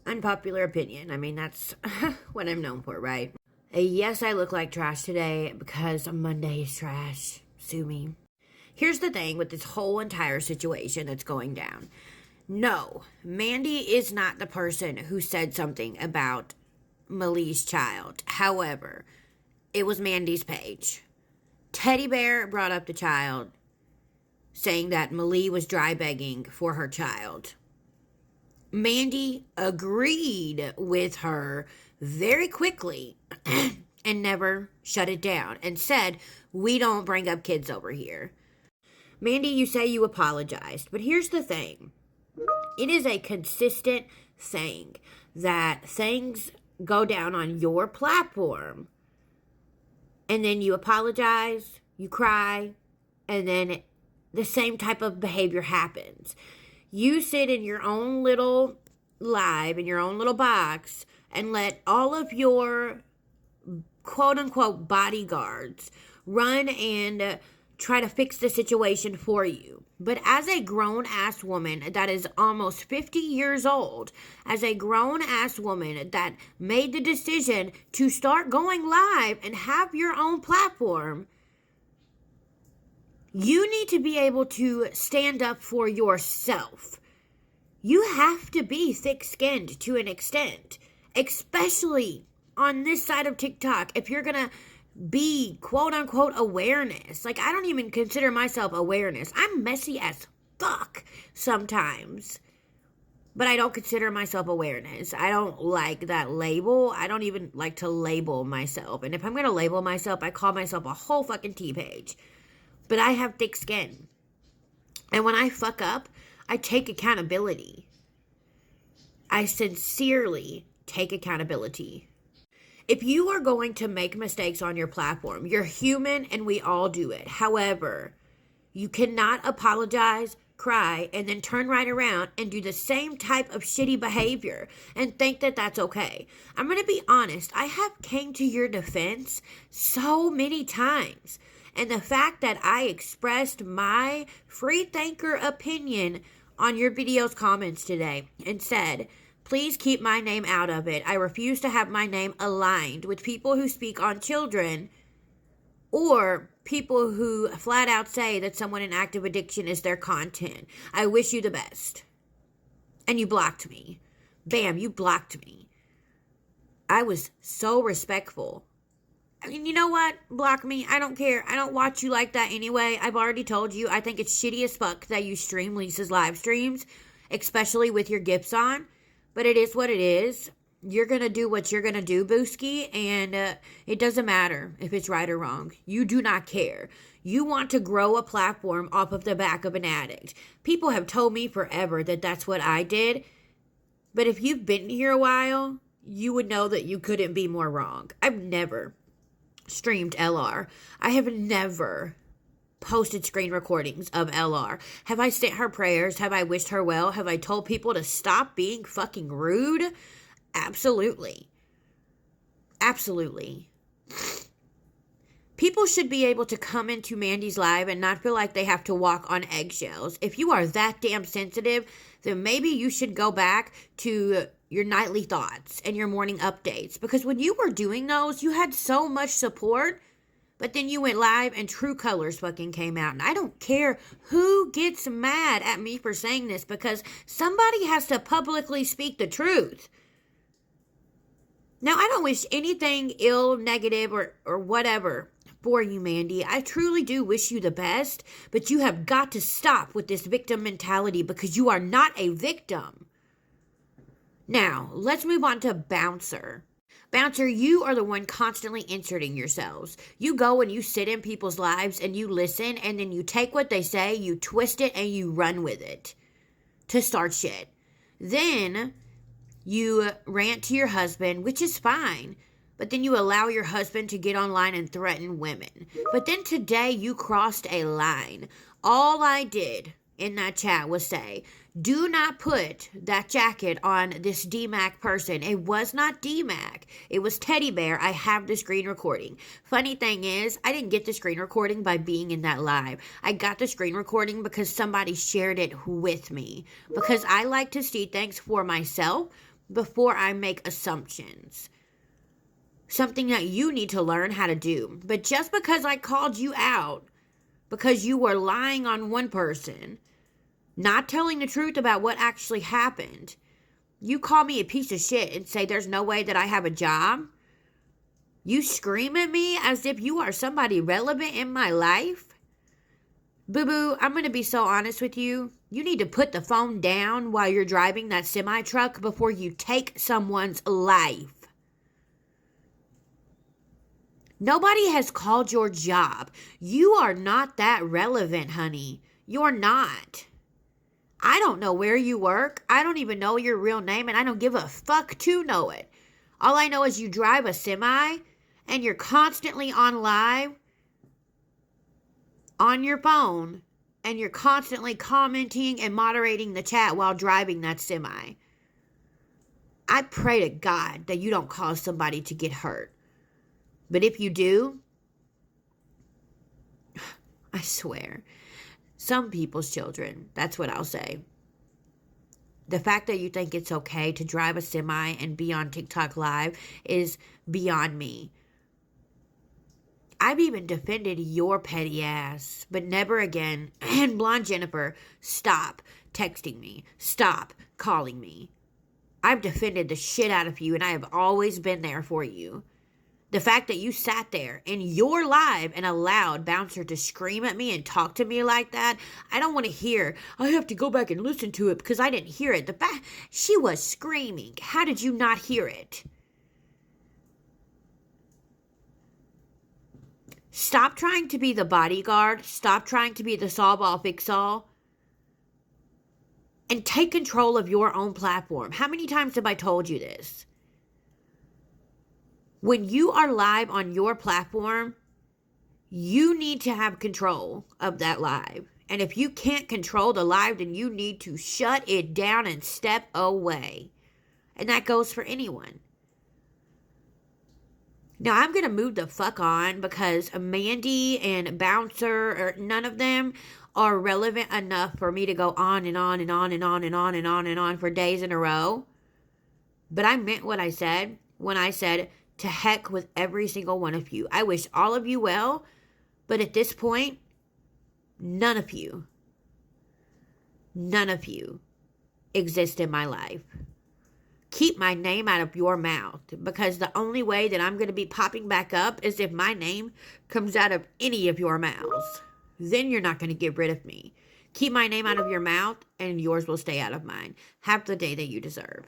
Unpopular opinion. I mean, that's what I'm known for, right? Yes, I look like trash today because Monday is trash. Sue me. Here's the thing with this whole entire situation that's going down. No, Mandi is not the person who said something about Mali's child. However, it was Mandi's page. Teddy Bear brought up the child, saying that Mali was dry begging for her child. Mandi agreed with her very quickly and never shut it down and said, "We don't bring up kids over here." Mandi, you say you apologized, but here's the thing. It is a consistent thing that things go down on your platform and then you apologize, you cry, and then the same type of behavior happens. You sit in your own little live, in your own little box, and let all of your quote-unquote bodyguards run and try to fix the situation for you. But as a grown-ass woman that is almost 50 years old, as a grown-ass woman that made the decision to start going live and have your own platform, you need to be able to stand up for yourself. You have to be thick-skinned to an extent, especially on this side of TikTok. If you're going to be quote-unquote awareness. Like, I don't even consider myself awareness. I'm messy as fuck sometimes. But I don't consider myself awareness. I don't like that label. I don't even like to label myself. And if I'm going to label myself, I call myself a whole fucking T-page. But I have thick skin. And when I fuck up, I take accountability. I sincerely take accountability. If you are going to make mistakes on your platform, you're human and we all do it. However, you cannot apologize, cry, and then turn right around and do the same type of shitty behavior and think that that's okay. I'm going to be honest. I have came to your defense so many times. And the fact that I expressed my free thinker opinion on your video's comments today and said, "Please keep my name out of it. I refuse to have my name aligned with people who speak on children or people who flat out say that someone in active addiction is their content. I wish you the best." And you blocked me. Bam, you blocked me. I was so respectful. I mean, you know what? Block me. I don't care. I don't watch you like that anyway. I've already told you. I think it's shitty as fuck that you stream Lisa's live streams, especially with your gifts on. But it is what it is. You're going to do what you're going to do, Booski. And it doesn't matter if it's right or wrong. You do not care. You want to grow a platform off of the back of an addict. People have told me forever that that's what I did. But if you've been here a while, you would know that you couldn't be more wrong. I've never streamed LR. I have never posted screen recordings of LR. Have I sent her prayers? Have I wished her well? Have I told people to stop being fucking rude? Absolutely. Absolutely. People should be able to come into Mandi's live and not feel like they have to walk on eggshells. If you are that damn sensitive, then maybe you should go back to your nightly thoughts and your morning updates. Because when you were doing those, you had so much support. But then you went live and True Colors fucking came out. And I don't care who gets mad at me for saying this, because somebody has to publicly speak the truth. Now, I don't wish anything ill, negative, or whatever for you, Mandi. I truly do wish you the best. But you have got to stop with this victim mentality, because you are not a victim. Now, let's move on to Bouncer. Bouncer, you are the one constantly inserting yourselves. You go and you sit in people's lives and you listen, and then you take what they say, you twist it, and you run with it to start shit. Then you rant to your husband, which is fine, but then you allow your husband to get online and threaten women. But then today you crossed a line. All I did in that chat was say, do not put that jacket on this DMAC person. It was not DMAC. It was Teddy Bear. I have the screen recording. Funny thing is, I didn't get the screen recording by being in that live. I got the screen recording because somebody shared it with me. Because I like to see things for myself before I make assumptions. Something that you need to learn how to do. But just because I called you out, because you were lying on one person, not telling the truth about what actually happened, you call me a piece of shit and say there's no way that I have a job? You scream at me as if you are somebody relevant in my life? Boo-boo, I'm going to be so honest with you. You need to put the phone down while you're driving that semi-truck before you take someone's life. Nobody has called your job. You are not that relevant, honey. You're not. I don't know where you work. I don't even know your real name, and I don't give a fuck to know it. All I know is you drive a semi, and you're constantly on live, on your phone, and you're constantly commenting and moderating the chat while driving that semi. I pray to God that you don't cause somebody to get hurt. But if you do, I swear, some people's children, that's what I'll say. The fact that you think it's okay to drive a semi and be on TikTok Live is beyond me. I've even defended your petty ass, but never again. And Blonde Jennifer, stop texting me. Stop calling me. I've defended the shit out of you, and I have always been there for you. The fact that you sat there in your live and allowed Bouncer to scream at me and talk to me like that, I don't want to hear. I have to go back and listen to it because I didn't hear it. The fact she was screaming. How did you not hear it? Stop trying to be the bodyguard. Stop trying to be the solve-all, fix-all. And take control of your own platform. How many times have I told you this? When you are live on your platform, you need to have control of that live. And if you can't control the live, then you need to shut it down and step away. And that goes for anyone. Now, I'm going to move the fuck on because Mandi and Bouncer, or none of them are relevant enough for me to go on and on and on and on and on and on and on for days in a row. But I meant what I said when I said, to heck with every single one of you. I wish all of you well, but at this point, none of you exist in my life. Keep my name out of your mouth, because the only way that I'm going to be popping back up is if my name comes out of any of your mouths. Then you're not going to get rid of me. Keep my name out of your mouth, and yours will stay out of mine. Have the day that you deserve.